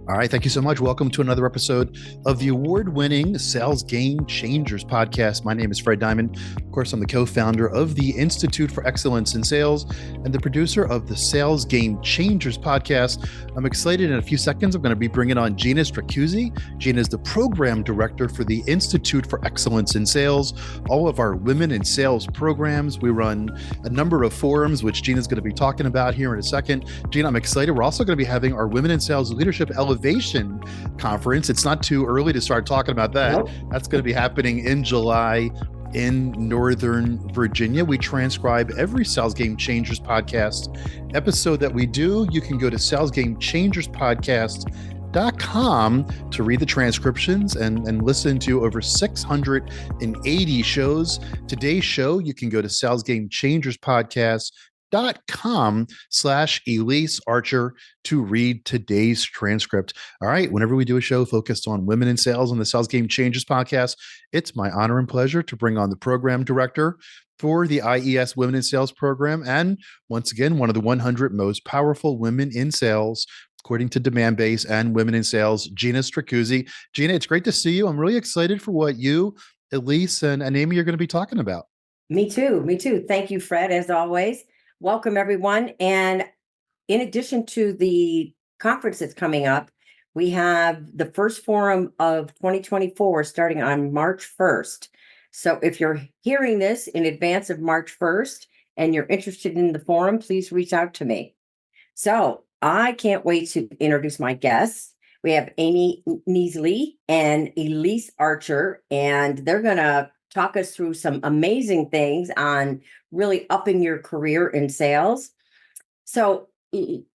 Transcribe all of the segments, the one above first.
All right. Thank you so much. Welcome to another episode of the award-winning Sales Game Changers podcast. My name is Fred Diamond. Of course, I'm the co-founder of the Institute for Excellence in Sales and the producer of the Sales Game Changers podcast. I'm excited. In a few seconds, I'm going to be bringing on Gina Stracuzzi. Gina is the program director for the Institute for Excellence in Sales. All of our women in sales programs. We run a number of forums, which Gina's going to be talking about here in a second. Gina, I'm excited. We're also going to be having our Women in Sales Leadership Elevation Conference. It's not too early to start talking about that. Nope. That's going to be happening in July in Northern Virginia. We transcribe every Sales Game Changers podcast episode that we do. You can go to salesgamechangerspodcast.com to read the transcriptions and listen to over 680 shows. Today's show, you can go to salesgamechangerspodcast.com/Elyse Archer to read today's transcript. All right. Whenever we do a show focused on women in sales on the Sales Game Changers podcast, it's my honor and pleasure to bring on the program director for the IES Women in Sales program. And once again, one of the 100 most powerful women in sales, according to Demandbase and Women in Sales, Gina Stracuzzi. Gina, it's great to see you. I'm really excited for what you, Elyse, and Amy are going to be talking about. Me too. Me too. Thank you, Fred, as always. Welcome, everyone. And in addition to the conference that's coming up, we have the first forum of 2024 starting on March 1st. So if you're hearing this in advance of March 1st and you're interested in the forum, please reach out to me. So I can't wait to introduce my guests. We have Amy Kniseley and Elyse Archer, and they're going to talk us through some amazing things on really upping your career in sales. So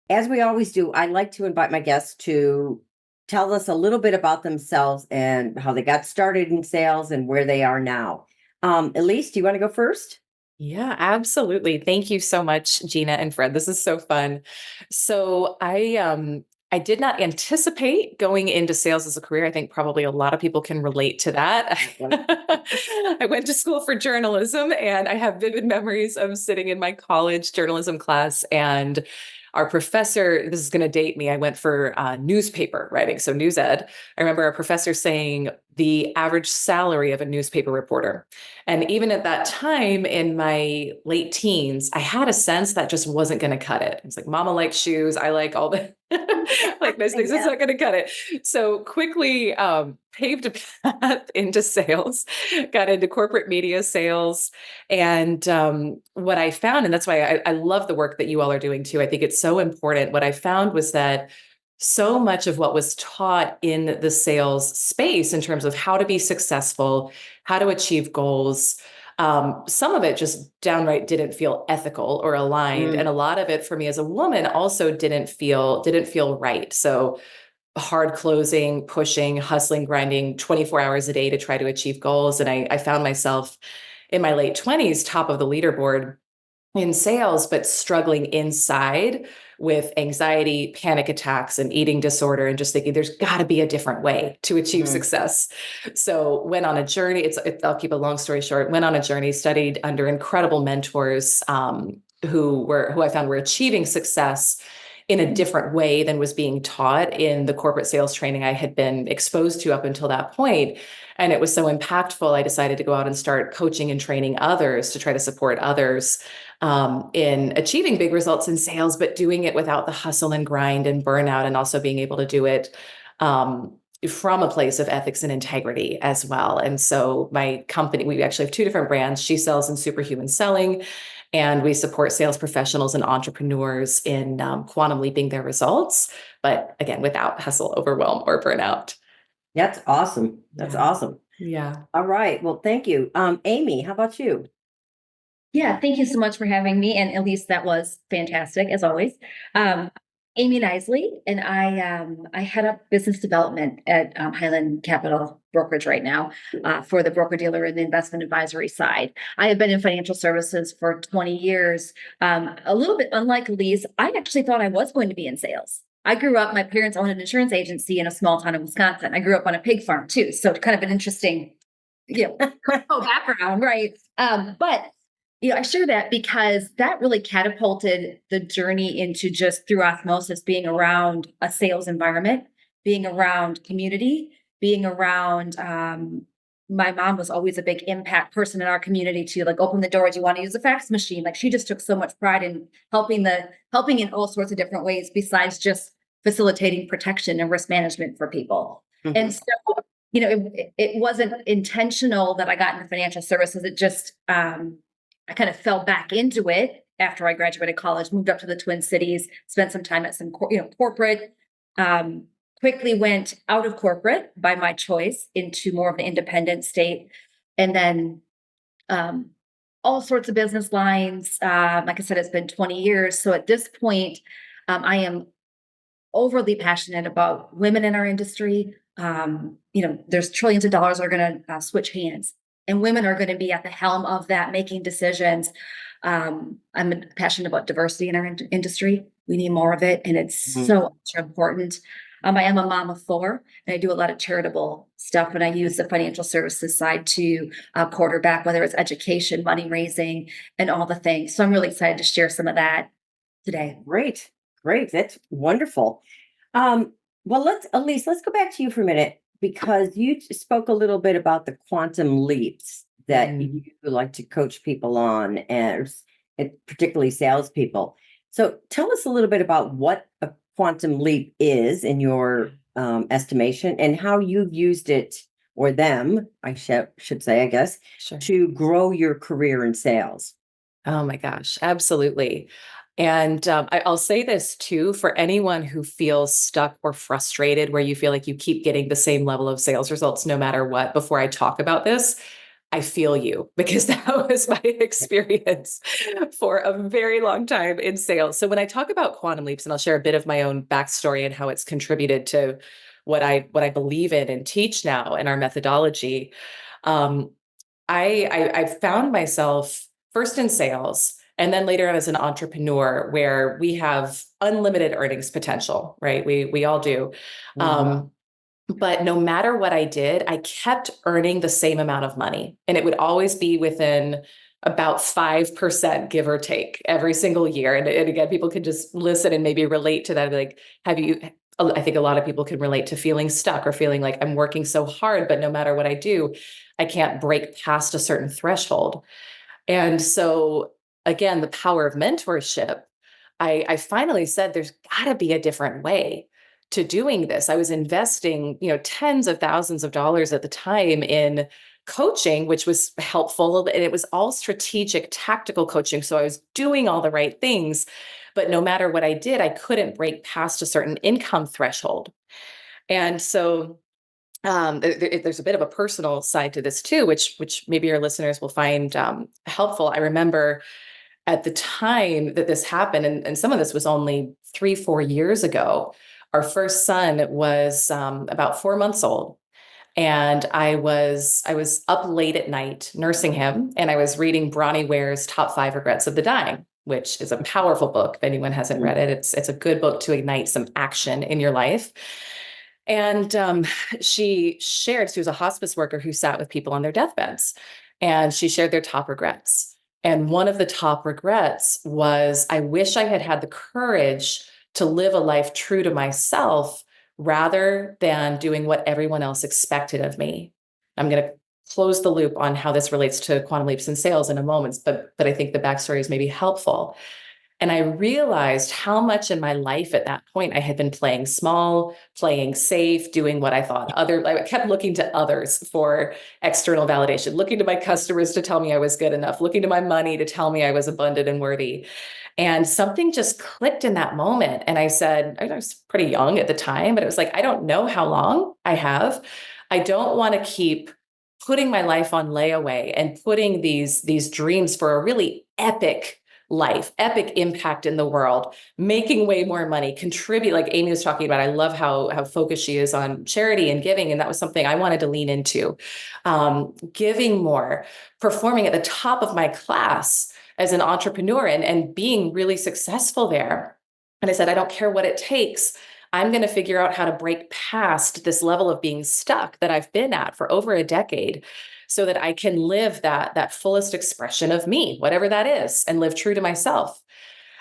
as we always do, I like to invite my guests to tell us a little bit about themselves and how they got started in sales and where they are now. Elyse, do you want to go first? Yeah, absolutely. Thank you so much, Gina and Fred. This is so fun. So I did not anticipate going into sales as a career. I think probably a lot of people can relate to that. I went to school for journalism, and I have vivid memories of sitting in my college journalism class, and our professor, this is going to date me, I went for newspaper writing, so news ed. I remember our professor saying the average salary of a newspaper reporter. And even at that time in my late teens, I had a sense that just wasn't going to cut it. It's like, mama likes shoes. I like all the like those things. It's not going to cut it. So quickly paved a path into sales, got into corporate media sales. And what I found, and that's why I love the work that you all are doing too. I think it's so important. What I found was that so much of what was taught in the sales space in terms of how to be successful, how to achieve goals, some of it just downright didn't feel ethical or aligned. And a lot of it for me as a woman also didn't feel right. So hard closing, pushing, hustling, grinding 24 hours a day to try to achieve goals. And I found myself in my late 20s, top of the leaderboard in sales, but struggling inside with anxiety, panic attacks, and eating disorder, and just thinking there's got to be a different way to achieve success. So went on a journey. I'll keep a long story short. Went on a journey, studied under incredible mentors who I found were achieving success in a different way than was being taught in the corporate sales training I had been exposed to up until that point. And it was so impactful, I decided to go out and start coaching and training others to try to support others in achieving big results in sales, but doing it without the hustle and grind and burnout, and also being able to do it from a place of ethics and integrity as well. And so my company, we actually have two different brands, She Sells and Superhuman Selling. And we support sales professionals and entrepreneurs in quantum leaping their results, but again, without hustle, overwhelm, or burnout. That's awesome. That's awesome. Yeah. All right. Well, thank you. Amy, how about you? Yeah, thank you so much for having me. And Elyse, that was fantastic, as always. Amy Kniseley, and I head up business development at Highland Capital Brokerage right now for the broker-dealer and the investment advisory side. I have been in financial services for 20 years. A little bit unlike Elyse, I actually thought I was going to be in sales. I grew up, my parents owned an insurance agency in a small town in Wisconsin. I grew up on a pig farm too. So kind of an interesting, background, right? But I share that because that really catapulted the journey into just through osmosis being around a sales environment being around community, being around, my mom was always a big impact person in our community to like open the door. Do you want to use a fax machine? Like she just took so much pride in helping in all sorts of different ways besides just facilitating protection and risk management for people. And so, it wasn't intentional that I got into financial services. It just, I kind of fell back into it after I graduated college, moved up to the Twin Cities, spent some time at some, corporate, quickly went out of corporate by my choice into more of an independent state. And then, all sorts of business lines. Like I said, it's been 20 years. So at this point, I am overly passionate about women in our industry. There's trillions of dollars are going to switch hands, and women are going to be at the helm of that, making decisions. I'm passionate about diversity in our industry. We need more of it, and it's so important. I am a mom of four, and I do a lot of charitable stuff, and I use the financial services side to quarterback, whether it's education, money raising, and all the things. So I'm really excited to share some of that today. Great. That's wonderful. Well, Elyse, let's go back to you for a minute, because you spoke a little bit about the quantum leaps that you like to coach people on, and particularly salespeople. So tell us a little bit about what a quantum leap is in your estimation, and how you've used it, or them, I should say, I guess, to grow your career in sales. Oh my gosh, absolutely. And I'll say this too, for anyone who feels stuck or frustrated, where you feel like you keep getting the same level of sales results no matter what. Before I talk about this, I feel you, because that was my experience for a very long time in sales. So when I talk about quantum leaps, and I'll share a bit of my own backstory and how it's contributed to what I believe in and teach now in our methodology, I found myself first in sales, and then later as an entrepreneur, where we have unlimited earnings potential, right? We all do. But no matter what I did, I kept earning the same amount of money, and it would always be within about 5%, give or take, every single year. And again, people can just listen and maybe relate to that. Like, I think a lot of people can relate to feeling stuck, or feeling like I'm working so hard, but no matter what I do, I can't break past a certain threshold. And so again, the power of mentorship, I finally said, there's gotta be a different way to doing this. I was investing, tens of thousands of dollars at the time in coaching, which was helpful. And it was all strategic, tactical coaching. So I was doing all the right things, but no matter what I did, I couldn't break past a certain income threshold. And so there's a bit of a personal side to this too, which maybe your listeners will find helpful. I remember at the time that this happened, and some of this was only 3-4 years ago, our first son was about 4 months old. And I was up late at night nursing him, and I was reading Bronnie Ware's Top 5 Regrets of the Dying, which is a powerful book. If anyone hasn't read it, it's a good book to ignite some action in your life. And she was a hospice worker who sat with people on their deathbeds, and she shared their top regrets. And one of the top regrets was, I wish I had had the courage to live a life true to myself rather than doing what everyone else expected of me. I'm going to close the loop on how this relates to quantum leaps in sales in a moment, but I think the backstory is maybe helpful. And I realized how much in my life at that point I had been playing small, playing safe, doing what I thought I kept looking to others for external validation, looking to my customers to tell me I was good enough, looking to my money to tell me I was abundant and worthy. And something just clicked in that moment. And I said, I was pretty young at the time, but it was like, I don't know how long I have. I don't want to keep putting my life on layaway and putting these dreams for a really epic life, epic impact in the world, making way more money, contribute, like Amy was talking about. I love how focused she is on charity and giving. And that was something I wanted to lean into, giving more, performing at the top of my class as an entrepreneur, and being really successful there. And I said, I don't care what it takes. I'm going to figure out how to break past this level of being stuck that I've been at for over a decade, so that I can live that fullest expression of me, whatever that is, and live true to myself.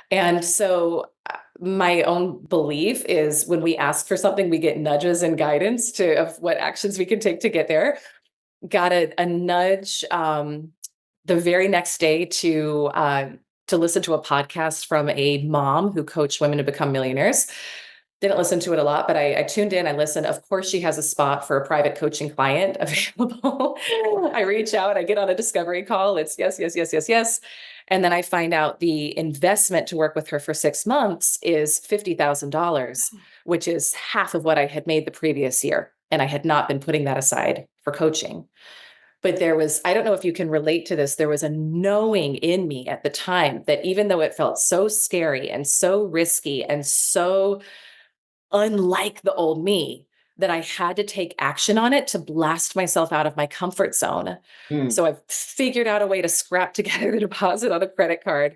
And so my own belief is when we ask for something, we get nudges and guidance of what actions we can take to get there. Got a nudge the very next day to listen to a podcast from a mom who coached women to become millionaires. Didn't listen to it a lot, but I tuned in, I listened. Of course, she has a spot for a private coaching client available. I reach out, I get on a discovery call. It's yes, yes, yes, yes, yes. And then I find out the investment to work with her for 6 months is $50,000, which is half of what I had made the previous year. And I had not been putting that aside for coaching. But there was, I don't know if you can relate to this, there was a knowing in me at the time that even though it felt so scary and so risky and so unlike the old me, that I had to take action on it to blast myself out of my comfort zone. Mm. So I've figured out a way to scrap together the deposit on a credit card,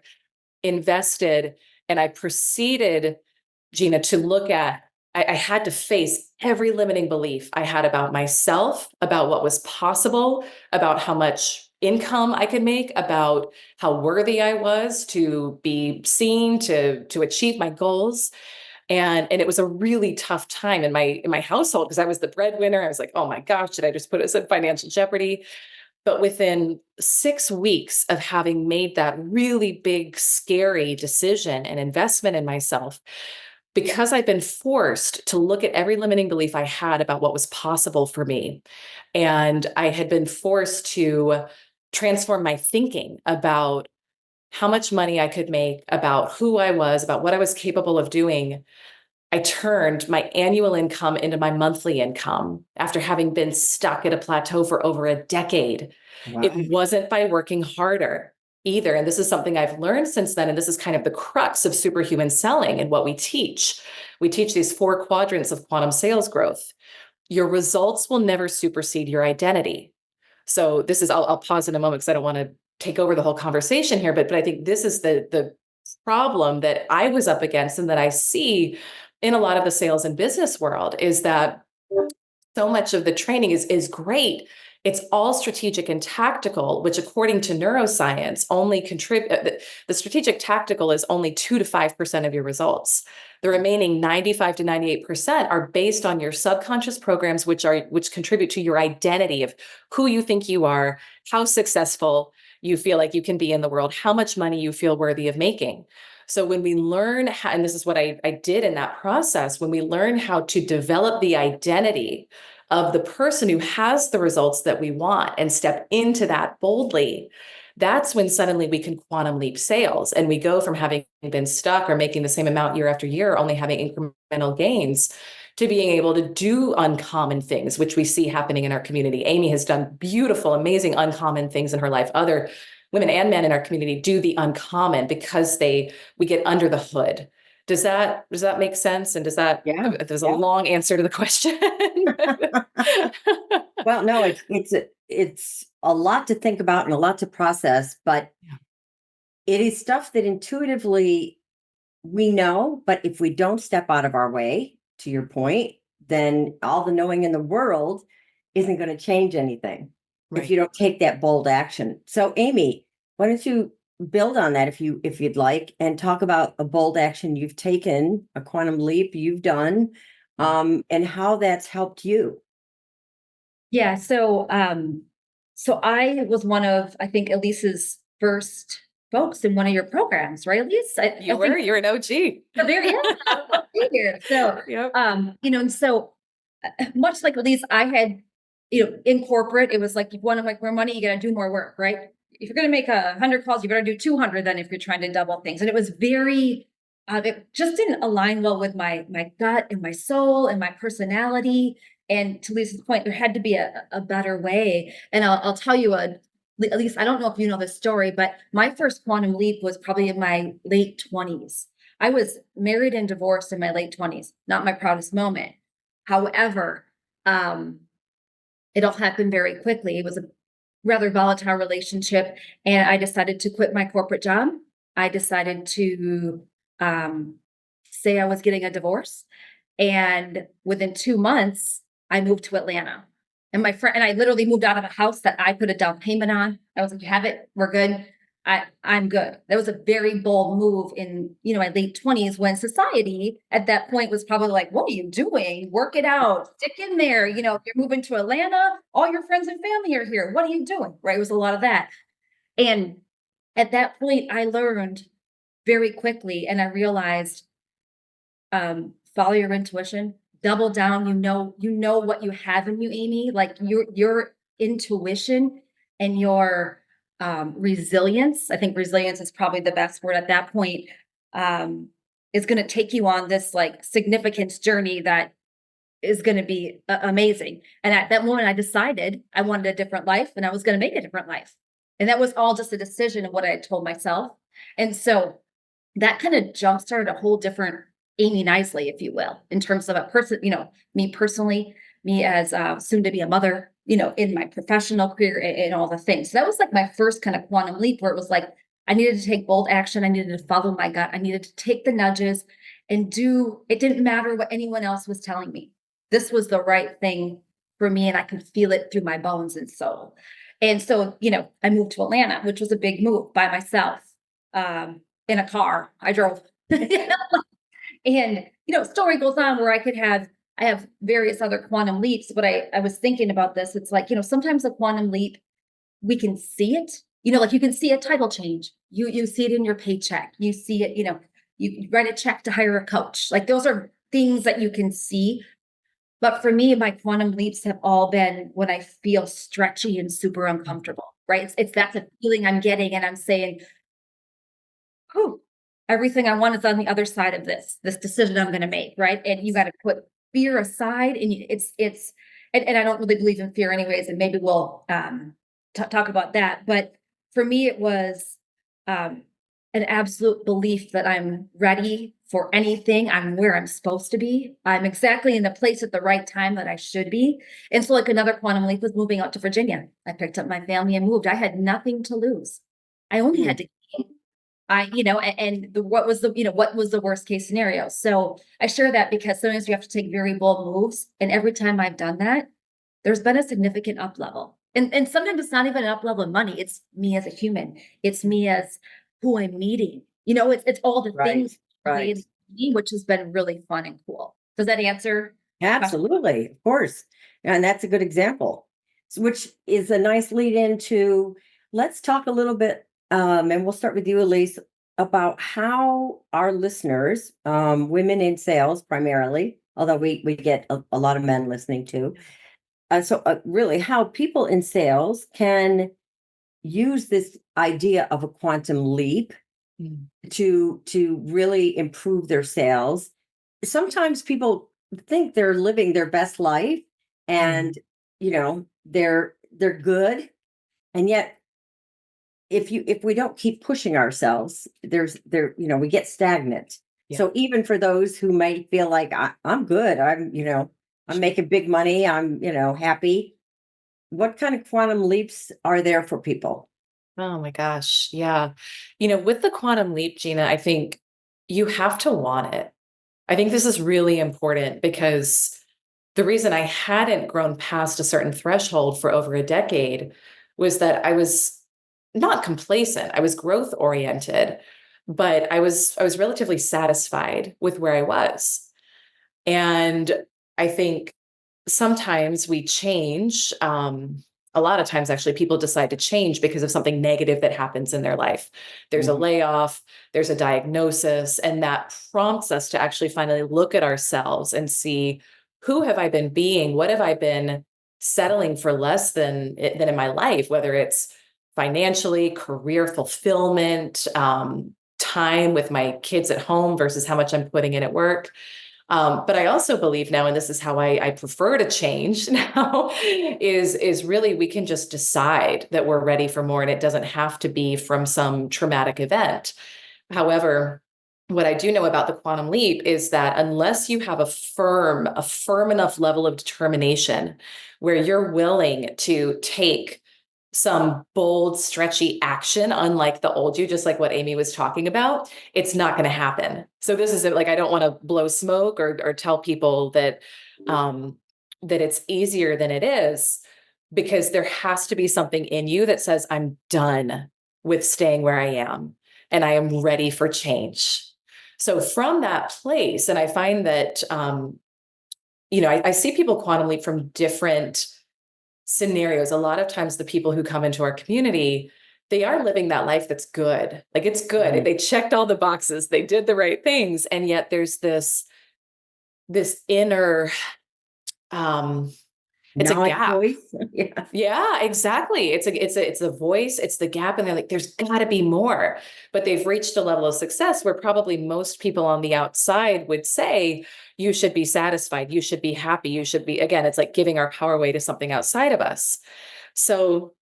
invested, and I proceeded, Gina, to look at, I had to face every limiting belief I had about myself, about what was possible, about how much income I could make, about how worthy I was to be seen, to achieve my goals. And it was a really tough time in my household because I was the breadwinner. I was like, oh my gosh, did I just put us in financial jeopardy? But within 6 weeks of having made that really big, scary decision and investment in myself, because I've been forced to look at every limiting belief I had about what was possible for me, and I had been forced to transform my thinking about how much money I could make, about who I was, about what I was capable of doing, I turned my annual income into my monthly income after having been stuck at a plateau for over a decade. Wow. It wasn't by working harder either. And this is something I've learned since then. And this is kind of the crux of superhuman selling and what we teach. We teach these 4 quadrants of quantum sales growth. Your results will never supersede your identity. So this is, I'll pause in a moment because I don't want to take over the whole conversation here, but I think this is the problem that I was up against and that I see in a lot of the sales and business world is that so much of the training is great. It's all strategic and tactical, which according to neuroscience only contribute. The strategic tactical is only 2 to 5% of your results. The remaining 95 to 98% are based on your subconscious programs, which contribute to your identity of who you think you are, how successful you feel like you can be in the world, how much money you feel worthy of making. So when we learn how, and this is what I did in that process, when we learn how to develop the identity of the person who has the results that we want and step into that boldly, that's when suddenly we can quantum leap sales. And we go from having been stuck or making the same amount year after year, only having incremental gains, to being able to do uncommon things, which we see happening in our community. Amy has done beautiful, amazing, uncommon things in her life. Other women and men in our community do the uncommon because we get under the hood. Does that make sense? And Yeah. There's a long answer to the question. Well, no, it's a lot to think about and a lot to process, but it is stuff that intuitively we know, but if we don't step out of our way, to your point, then all the knowing in the world isn't going to change anything if you don't take that bold action. So Amy, why don't you build on that if you'd like, and talk about a bold action you've taken, a quantum leap you've done, and how that's helped you. Yeah. So I was one of, I think, Elyse's first folks in one of your programs, right, Elyse? You're an OG. There is. Here. So, Yep. So much like Elyse, I had, in corporate, it was like, you want to make more money, you got to do more work, right? If you're going to make 100 calls, you better do 200 then if you're trying to double things. And it was very, it just didn't align well with my gut and my soul and my personality. And to Lisa's point, there had to be a better way. And I'll tell you at least, I don't know if you know this story, but my first quantum leap was probably in my late 20s. I was married and divorced in my late 20s, not my proudest moment. However, it all happened very quickly. It was a rather volatile relationship, and I decided to quit my corporate job. I decided to say I was getting a divorce, and within 2 months, I moved to Atlanta. And my friend and I literally moved out of a house that I put a down payment on. I was like, "You have it, we're good." I'm good. That was a very bold move in, my late 20s, when society at that point was probably like, what are you doing? Work it out, stick in there. You're moving to Atlanta, all your friends and family are here. What are you doing? Right. It was a lot of that. And at that point, I learned very quickly, and I realized, follow your intuition, double down. You know what you have in you, Amy. Like your intuition and your resilience. I think resilience is probably the best word at that point. Is going to take you on this like significance journey that is going to be amazing. And at that moment, I decided I wanted a different life, and I was going to make a different life. And that was all just a decision of what I had told myself. And so that kind of jump started a whole different Amy Kniseley, if you will, in terms of a person, me personally, me as soon to be a mother, in my professional career, and all the things. So that was like my first kind of quantum leap, where it was like, I needed to take bold action. I needed to follow my gut. I needed to take the nudges and it didn't matter what anyone else was telling me. This was the right thing for me, and I could feel it through my bones and soul. And so, I moved to Atlanta, which was a big move by myself, in a car. I drove. And, story goes on where I have various other quantum leaps, but I was thinking about this. It's like, sometimes a quantum leap, we can see it, like you can see a title change. You see it in your paycheck. You see it, you write a check to hire a coach. Like those are things that you can see. But for me, my quantum leaps have all been when I feel stretchy and super uncomfortable, right? It's that's a feeling I'm getting, and I'm saying, whew, everything I want is on the other side of this decision I'm going to make, right? And you got to put fear aside, and and I don't really believe in fear anyways, and maybe we'll talk about that. But for me, it was an absolute belief that I'm ready for anything. I'm where I'm supposed to be. I'm exactly in the place at the right time that I should be. And so like another quantum leap was moving out to Virginia. I picked up my family and moved. I had nothing to lose. I only had to what was the worst case scenario? So I share that because sometimes you have to take very bold moves. And every time I've done that, there's been a significant up level. And sometimes it's not even an up level of money. It's me as a human. It's me as who I'm meeting. It's all the things made me, which has been really fun and cool. Does that answer? Absolutely, of course. And that's a good example, which is a nice lead into, let's talk a little bit, and we'll start with you, Elyse, about how our listeners, women in sales primarily, although we get a lot of men listening too. So really how people in sales can use this idea of a quantum leap to really improve their sales. Sometimes people think they're living their best life, and they're good, and yet if we don't keep pushing ourselves, we get stagnant. Yeah. So even for those who might feel like I'm good, I'm making big money, I'm happy, what kind of quantum leaps are there for people? Oh my gosh. Yeah. With the quantum leap, Gina, I think you have to want it. I think this is really important because the reason I hadn't grown past a certain threshold for over a decade was that I was not complacent. I was growth oriented, but I was relatively satisfied with where I was. And I think sometimes we change. A lot of times, actually, people decide to change because of something negative that happens in their life. There's a layoff, there's a diagnosis, and that prompts us to actually finally look at ourselves and see, who have I been being? What have I been settling for less than in my life, whether it's financially, career fulfillment, time with my kids at home versus how much I'm putting in at work. But I also believe now, and this is how I prefer to change now, is really we can just decide that we're ready for more, and it doesn't have to be from some traumatic event. However, what I do know about the quantum leap is that unless you have a firm enough level of determination where you're willing to take some bold, stretchy action, unlike the old you, just like what Amy was talking about, it's not going to happen. So this is like, I don't want to blow smoke or tell people that, that it's easier than it is, because there has to be something in you that says, I'm done with staying where I am, and I am ready for change. So from that place, and I find that, I see people quantum leap from different scenarios. A lot of times the people who come into our community, they are living that life that's good. Like, it's good. Right. They checked all the boxes. They did the right things. And yet there's this inner, it's a Not gap. choice. Yeah. Yeah, exactly. It's a voice, it's the gap, and they're like, there's gotta be more. But they've reached a level of success where probably most people on the outside would say, you should be satisfied, you should be happy, you should be, again, it's like giving our power away to something outside of us. So,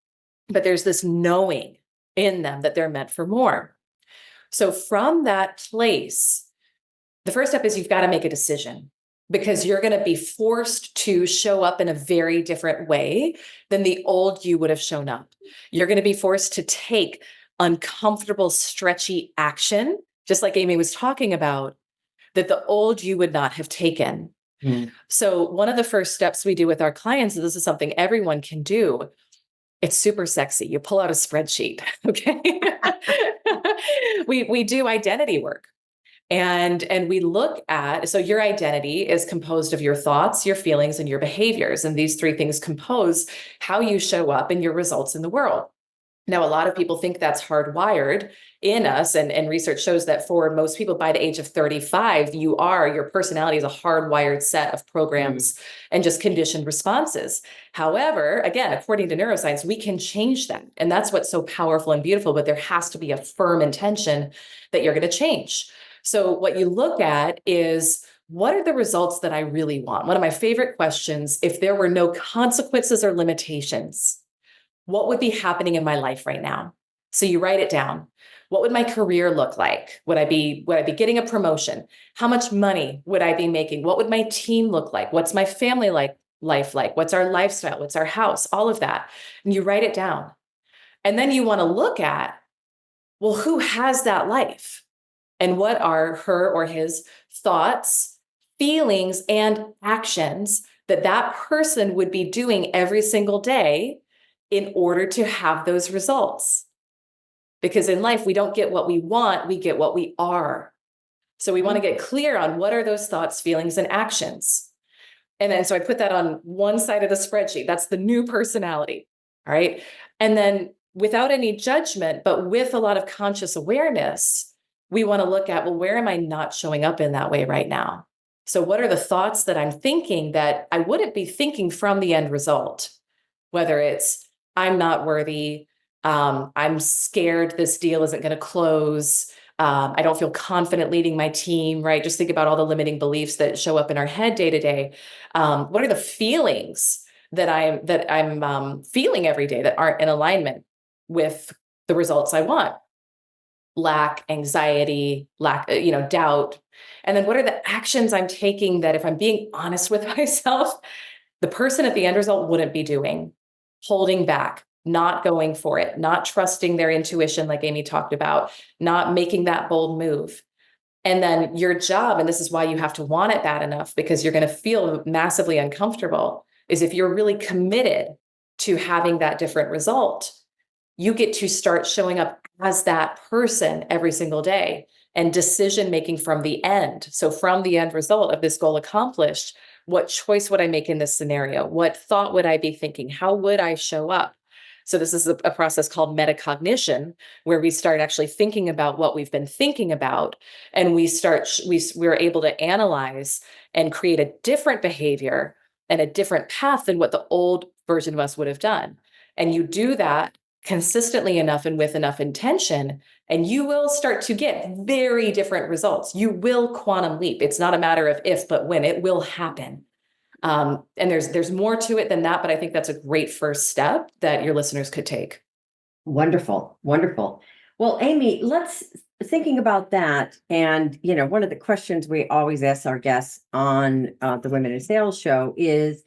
but there's this knowing in them that they're meant for more. So from that place, the first step is you've got to make a decision, because you're going to be forced to show up in a very different way than the old you would have shown up. You're going to be forced to take uncomfortable, stretchy action, just like Amy was talking about, that the old you would not have taken. Mm. So one of the first steps we do with our clients, and this is something everyone can do, it's super sexy. You pull out a spreadsheet, okay? We do identity work. And we look at, so your identity is composed of your thoughts, your feelings, and your behaviors. And these three things compose how you show up and your results in the world. Now, a lot of people think that's hardwired in us. And research shows that for most people by the age of 35, your personality is a hardwired set of programs and just conditioned responses. However, again, according to neuroscience, we can change that. And that's what's so powerful and beautiful, but there has to be a firm intention that you're going to change. So what you look at is, what are the results that I really want? One of my favorite questions, if there were no consequences or limitations, what would be happening in my life right now? So you write it down. What would my career look like? Would I be getting a promotion? How much money would I be making? What would my team look like? What's my family life like? What's our lifestyle? What's our house? All of that. And you write it down. And then you want to look at, well, who has that life? And what are her or his thoughts, feelings, and actions that person would be doing every single day in order to have those results? Because in life, we don't get what we want, we get what we are. So we want to get clear on what are those thoughts, feelings, and actions. And then, so I put that on one side of the spreadsheet. That's the new personality. All right. And then, without any judgment, but with a lot of conscious awareness, we want to look at, well, where am I not showing up in that way right now? So what are the thoughts that I'm thinking that I wouldn't be thinking from the end result? Whether it's, I'm not worthy, I'm scared this deal isn't going to close, I don't feel confident leading my team, right? Just think about all the limiting beliefs that show up in our head day to day. What are the feelings that I'm feeling every day that aren't in alignment with the results I want? Lack, anxiety, doubt. And then what are the actions I'm taking that, if I'm being honest with myself, the person at the end result wouldn't be doing? Holding back, not going for it, not trusting their intuition, like Amy talked about, not making that bold move. And then your job, and this is why you have to want it bad enough, because you're going to feel massively uncomfortable, is if you're really committed to having that different result, you get to start showing up as that person every single day, and decision making from the end. So from the end result of this goal accomplished, what choice would I make in this scenario? What thought would I be thinking? How would I show up? So this is a process called metacognition, where we start actually thinking about what we've been thinking about, and we're able to analyze and create a different behavior and a different path than what the old version of us would have done. And you do that consistently enough and with enough intention, and you will start to get very different results. You will quantum leap. It's not a matter of if, but when. It will happen. And there's more to it than that, but I think that's a great first step that your listeners could take. Wonderful. Wonderful. Well, Amy, let's thinking about that. And, one of the questions we always ask our guests on the Women in Sales show is,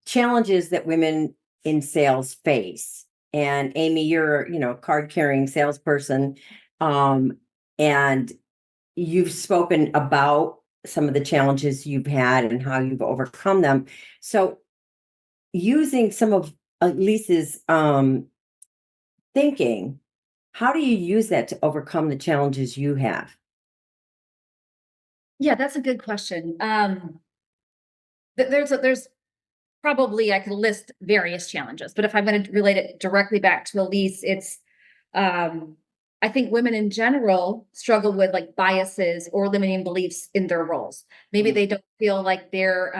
challenges that women in sales face. And Amy, you're, a card carrying salesperson. And you've spoken about some of the challenges you've had and how you've overcome them. So using some of Elyse's thinking, how do you use that to overcome the challenges you have? Yeah, that's a good question. There's probably I could list various challenges, but if I'm going to relate it directly back to Elyse, it's um, I think women in general struggle with like biases or limiting beliefs in their roles. Maybe they don't feel like they're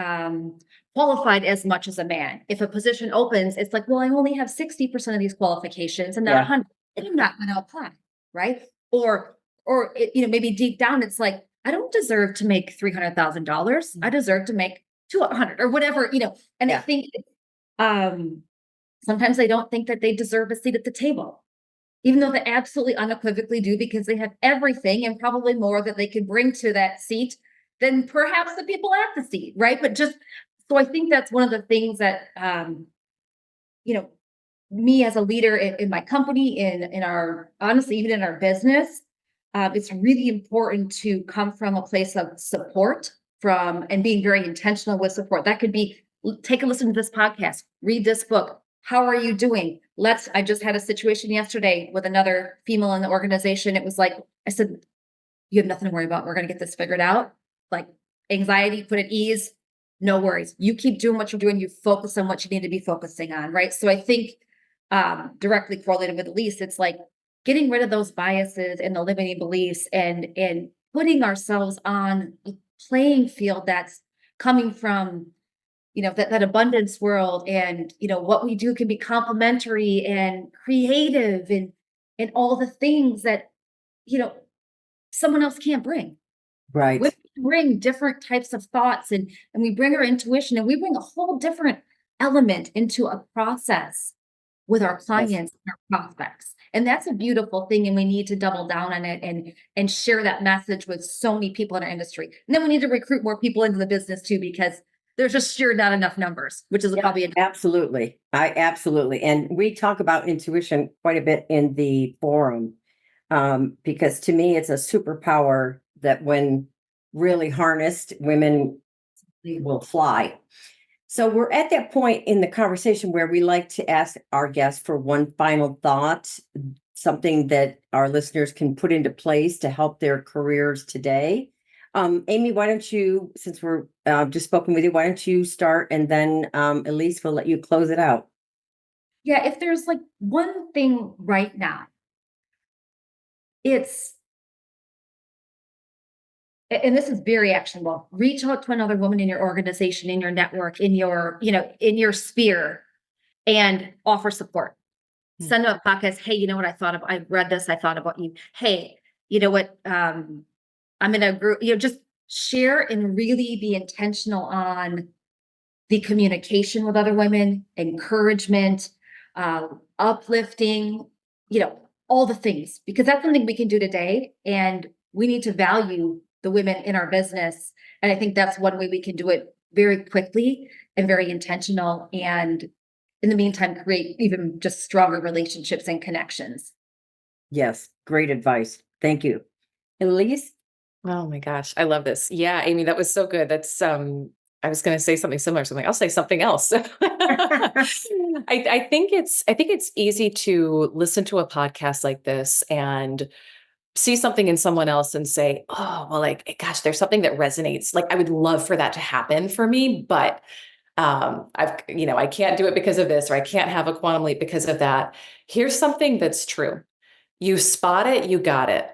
qualified as much as a man. If a position opens, it's like, well, I only have 60% of these qualifications and not Yeah. 100. And I'm not going to apply, right? Maybe deep down, it's like, I don't deserve to make $300,000. I deserve to make 200 or whatever, and I Yeah. think sometimes they don't think that they deserve a seat at the table, even though they absolutely unequivocally do, because they have everything and probably more that they could bring to that seat than perhaps the people at the seat, right? But just so I think that's one of the things that me as a leader in my company, in our honestly, even in our business, it's really important to come from a place of support and being very intentional with support. That could be take a listen to this podcast, read this book. How are you doing? I just had a situation yesterday with another female in the organization. It was like, I said, you have nothing to worry about. We're going to get this figured out. Like anxiety, put at ease, no worries. You keep doing what you're doing. You focus on what you need to be focusing on. Right. So I think directly correlated with Elyse, it's like getting rid of those biases and the limiting beliefs and putting ourselves on a playing field that's coming from that abundance world, and what we do can be complementary and creative and all the things that someone else can't bring. Right. We bring different types of thoughts, and we bring our intuition, and we bring a whole different element into a process with our clients and our prospects. And that's a beautiful thing. And we need to double down on it and share that message with so many people in our industry. And then we need to recruit more people into the business too, because there's just sure not enough numbers, which is probably absolutely. Absolutely. And we talk about intuition quite a bit in the forum, because to me, it's a superpower that when really harnessed, women will fly. So we're at that point in the conversation where we like to ask our guests for one final thought, something that our listeners can put into place to help their careers today. Amy, why don't you, since we're just spoken with you, why don't you start, and then Elyse will let you close it out. Yeah, if there's like one thing right now, and this is very actionable, reach out to another woman in your organization, in your network, in your sphere, and offer support. Send them a podcast. Hey, you know what I read this, I thought about you. Hey, you know what? I'm in a group, just share and really be intentional on the communication with other women, encouragement, uplifting, all the things, because that's something we can do today. And we need to value the women in our business. And I think that's one way we can do it very quickly and very intentional. And in the meantime, create even just stronger relationships and connections. Yes, great advice. Thank you. Elyse? Oh my gosh, I love this. Yeah, Amy, that was so good. That's I was going to say something similar, something. I'll say something else. I think it's easy to listen to a podcast like this and see something in someone else and say, oh, well, like, gosh, there's something that resonates. Like, I would love for that to happen for me, but I can't do it because of this, or I can't have a quantum leap because of that. Here's something that's true. You spot it, you got it.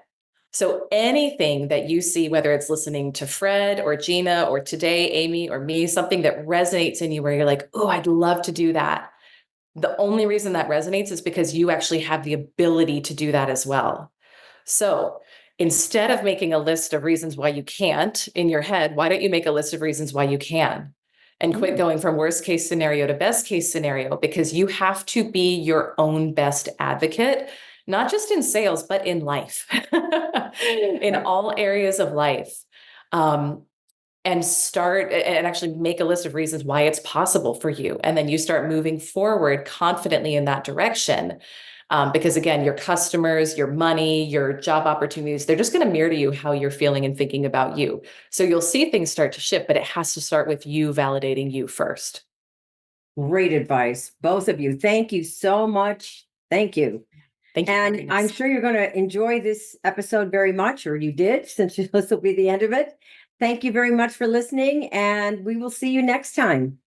So anything that you see, whether it's listening to Fred or Gina or today, Amy or me, something that resonates in you where you're like, oh, I'd love to do that. The only reason that resonates is because you actually have the ability to do that as well. So instead of making a list of reasons why you can't in your head, why don't you make a list of reasons why you can? And quit going from worst case scenario to best case scenario, because you have to be your own best advocate, not just in sales, but in life, in all areas of life. And start and actually make a list of reasons why it's possible for you. And then you start moving forward confidently in that direction. Because again, your customers, your money, your job opportunities, they're just going to mirror to you how you're feeling and thinking about you. So you'll see things start to shift, but it has to start with you validating you first. Great advice, both of you. Thank you so much. Thank you. Thank you. for And having I'm us. sure you're going to enjoy this episode very much, or you did, since this will be the end of it. Thank you very much for listening, and we will see you next time.